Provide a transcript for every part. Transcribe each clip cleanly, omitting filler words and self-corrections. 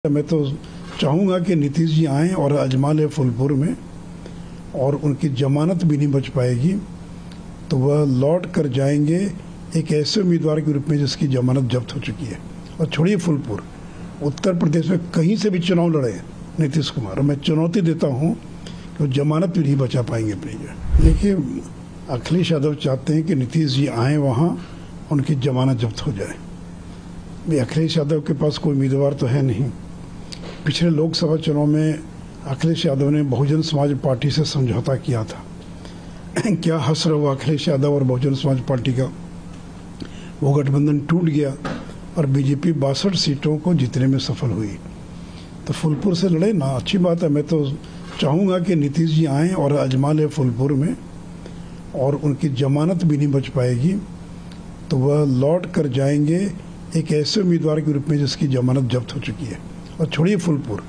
मैं तो चाहूँगा कि नीतीश जी आएँ और अजमा ले फूलपुर में, और उनकी जमानत भी नहीं बच पाएगी तो वह लौट कर जाएंगे एक ऐसे उम्मीदवार के रूप में जिसकी जमानत जब्त हो चुकी है। और छोड़िए फूलपुर, उत्तर प्रदेश में कहीं से भी चुनाव लड़े नीतीश कुमार, और मैं चुनौती देता हूँ कि वो जमानत भी नहीं बचा पाएंगे अपनी जगह। देखिए, अखिलेश यादव चाहते हैं कि नीतीश जी आएँ वहाँ, उनकी जमानत जब्त हो जाए। भाई, अखिलेश यादव के पास कोई उम्मीदवार तो है नहीं। पिछले लोकसभा चुनाव में अखिलेश यादव ने बहुजन समाज पार्टी से समझौता किया था। क्या हश्र हुआ अखिलेश यादव और बहुजन समाज पार्टी का। वो गठबंधन टूट गया और बीजेपी 62 सीटों को जीतने में सफल हुई। तो फूलपुर से लड़े ना, अच्छी बात है। मैं तो चाहूँगा कि नीतीश जी आएँ और अजमा ले फूलपुर में, और उनकी जमानत भी नहीं बच पाएगी तो वह लौट कर जाएंगे एक ऐसे उम्मीदवार के रूप में जिसकी जमानत जब्त हो चुकी है। और छोड़िए फूलपुर,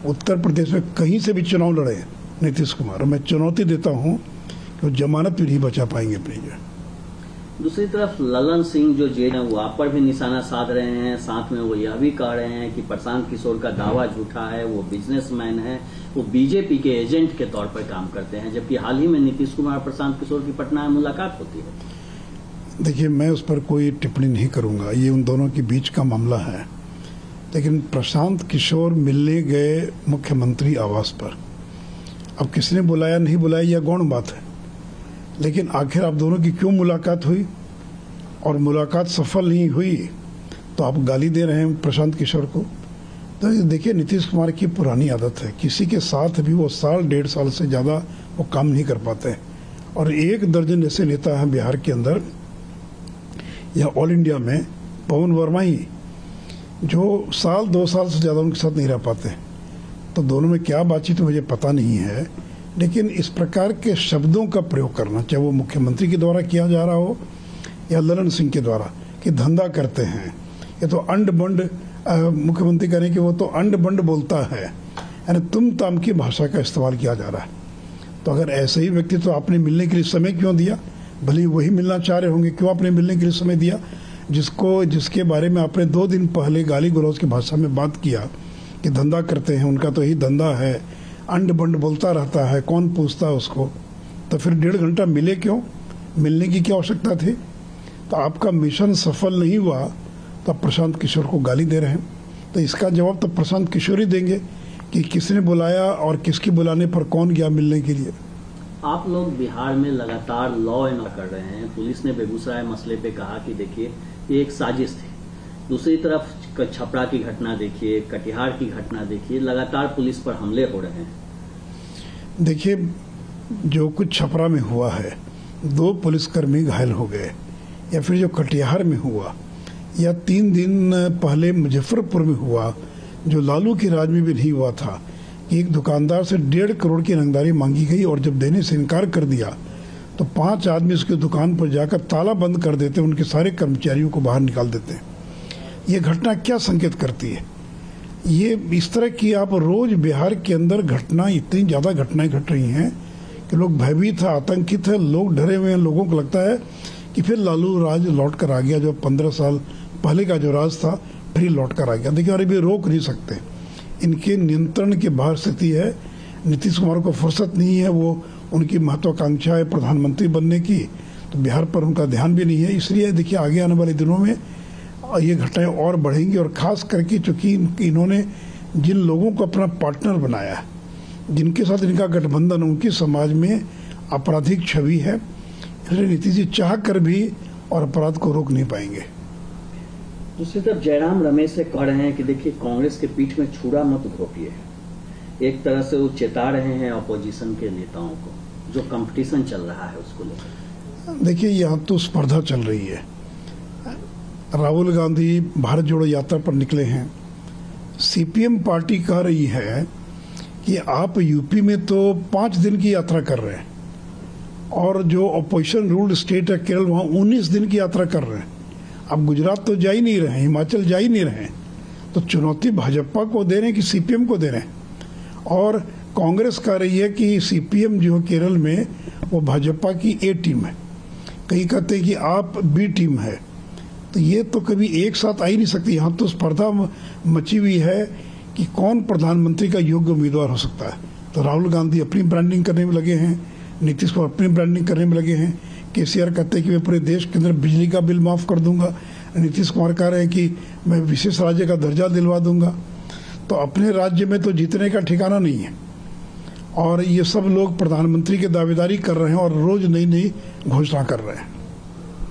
उत्तर प्रदेश में कहीं से भी चुनाव लड़े नीतीश कुमार, और मैं चुनौती देता हूँ कि वो जमानत भी नहीं बचा पाएंगे अपनी जगह। दूसरी तरफ ललन सिंह जो जेल है वो आप पर भी निशाना साध रहे हैं, साथ में वो यह भी कह रहे हैं कि प्रशांत किशोर का दावा झूठा है, वो बिजनेसमैन है, वो बीजेपी के एजेंट के तौर पर काम करते हैं। जबकि हाल ही में नीतीश कुमार और प्रशांत किशोर की पटना में मुलाकात होती है। देखिए, मैं उस पर कोई टिप्पणी नहीं करूंगा, ये उन दोनों के बीच का मामला है। लेकिन प्रशांत किशोर मिलने गए मुख्यमंत्री आवास पर, अब किसने बुलाया नहीं बुलाया यह गौण बात है, लेकिन आखिर आप दोनों की क्यों मुलाकात हुई, और मुलाकात सफल नहीं हुई तो आप गाली दे रहे हैं प्रशांत किशोर को। तो देखिए, नीतीश कुमार की पुरानी आदत है, किसी के साथ भी वो साल डेढ़ साल से ज़्यादा वो काम नहीं कर पाते। और 1 दर्जन ऐसे नेता हैं बिहार के अंदर या ऑल इंडिया में, पवन वर्मा ही, जो साल 2 साल से ज़्यादा उनके साथ नहीं रह पाते। तो दोनों में क्या बातचीत मुझे पता नहीं है, लेकिन इस प्रकार के शब्दों का प्रयोग करना, चाहे वो मुख्यमंत्री के द्वारा किया जा रहा हो या ललन सिंह के द्वारा, कि धंधा करते हैं, ये तो अंड बंड, मुख्यमंत्री कहने कि वो तो अंड बंड बोलता है, यानी तुम ताम की भाषा का इस्तेमाल किया जा रहा है। तो अगर ऐसे ही व्यक्ति, तो आपने मिलने के लिए समय क्यों दिया? भले वही मिलना चाह रहे होंगे, क्यों आपने मिलने के लिए समय दिया? जिसके बारे में आपने 2 दिन पहले गाली गलौज की भाषा में बात किया कि धंधा करते हैं, उनका तो यही धंधा है, अंड बंड बोलता रहता है, कौन पूछता है उसको? तो फिर 1.5 घंटा मिले क्यों? मिलने की क्या आवश्यकता थी? तो आपका मिशन सफल नहीं हुआ तो आप प्रशांत किशोर को गाली दे रहे हैं। तो इसका जवाब तो प्रशांत किशोर ही देंगे कि किसने बुलाया और किसके बुलाने पर कौन गया मिलने के लिए। आप लोग बिहार में लगातार लॉ एंड ऑर्डर कर रहे हैं। पुलिस ने बेगूसराय मसले पे कहा कि देखिए ये एक साजिश थी। दूसरी तरफ छपरा की घटना देखिए, कटिहार की घटना देखिए, लगातार पुलिस पर हमले हो रहे हैं। देखिए, जो कुछ छपरा में हुआ है, 2 पुलिसकर्मी घायल हो गए, या फिर जो कटिहार में हुआ, या 3 दिन पहले मुजफ्फरपुर में हुआ, जो लालू के राज में भी नहीं हुआ था, कि एक दुकानदार से 1.5 करोड़ की रंगदारी मांगी गई और जब देने से इनकार कर दिया तो 5 आदमी उसकी दुकान पर जाकर ताला बंद कर देते, उनके सारे कर्मचारियों को बाहर निकाल देते। ये घटना क्या संकेत करती है? ये इस तरह की आप रोज बिहार के अंदर घटना, इतनी ज़्यादा घटनाएं घट रही हैं कि लोग भयभीत है, आतंकित है, लोग डरे हुए हैं। लोगों को लगता है कि फिर लालू राज लौट कर आ गया, जो 15 साल पहले का जो राज था फिर लौट कर आ गया। देखिए, और अभी रोक नहीं सकते, इनके नियंत्रण के बाहर स्थिति है। नीतीश कुमार को फुर्सत नहीं है, वो उनकी महत्वाकांक्षा है प्रधानमंत्री बनने की, तो बिहार पर उनका ध्यान भी नहीं है। इसलिए देखिए, आगे आने वाले दिनों में ये घटनाएं और बढ़ेंगी, और खास करके चूंकि इन्होंने जिन लोगों को अपना पार्टनर बनाया है, जिनके साथ इनका गठबंधन, उनकी समाज में आपराधिक छवि है। इसलिए नीतीश जी चाह कर भी और अपराध को रोक नहीं पाएंगे। दूसरी तरफ जयराम रमेश से कह रहे हैं कि देखिए, कांग्रेस के पीठ में छुरा मत घोंपिए। एक तरह से वो चेता रहे हैं अपोजिशन के नेताओं को, जो कंपटीशन चल रहा है उसको लेकर। देखिए, यहाँ तो स्पर्धा चल रही है। राहुल गांधी भारत जोड़ो यात्रा पर निकले हैं। सीपीएम पार्टी कह रही है कि आप यूपी में तो 5 दिन की यात्रा कर रहे हैं, और जो अपोजिशन रूल्ड स्टेट है केरल, वहाँ 19 दिन की यात्रा कर रहे हैं। अब गुजरात तो जा ही नहीं रहे, हिमाचल जा ही नहीं रहे, तो चुनौती भाजपा को दे रहे हैं कि सीपीएम को दे रहे हैं। और कांग्रेस कह रही है कि सीपीएम जो केरल में वो भाजपा की ए टीम है, कई कहते हैं कि आप बी टीम है। तो ये तो कभी एक साथ आ ही नहीं सकती। यहाँ तो स्पर्धा मची हुई है कि कौन प्रधानमंत्री का योग्य उम्मीदवार हो सकता है। तो राहुल गांधी अपनी ब्रांडिंग करने में लगे हैं, नीतीश कुमार अपनी ब्रांडिंग करने में लगे हैं। केसीआर कहते हैं कि मैं पूरे देश के अंदर बिजली का बिल माफ कर दूंगा, नीतीश कुमार कह रहे हैं कि मैं विशेष राज्य का दर्जा दिलवा दूंगा। तो अपने राज्य में तो जीतने का ठिकाना नहीं है, और ये सब लोग प्रधानमंत्री की दावेदारी कर रहे हैं और रोज नई नई घोषणा कर रहे हैं।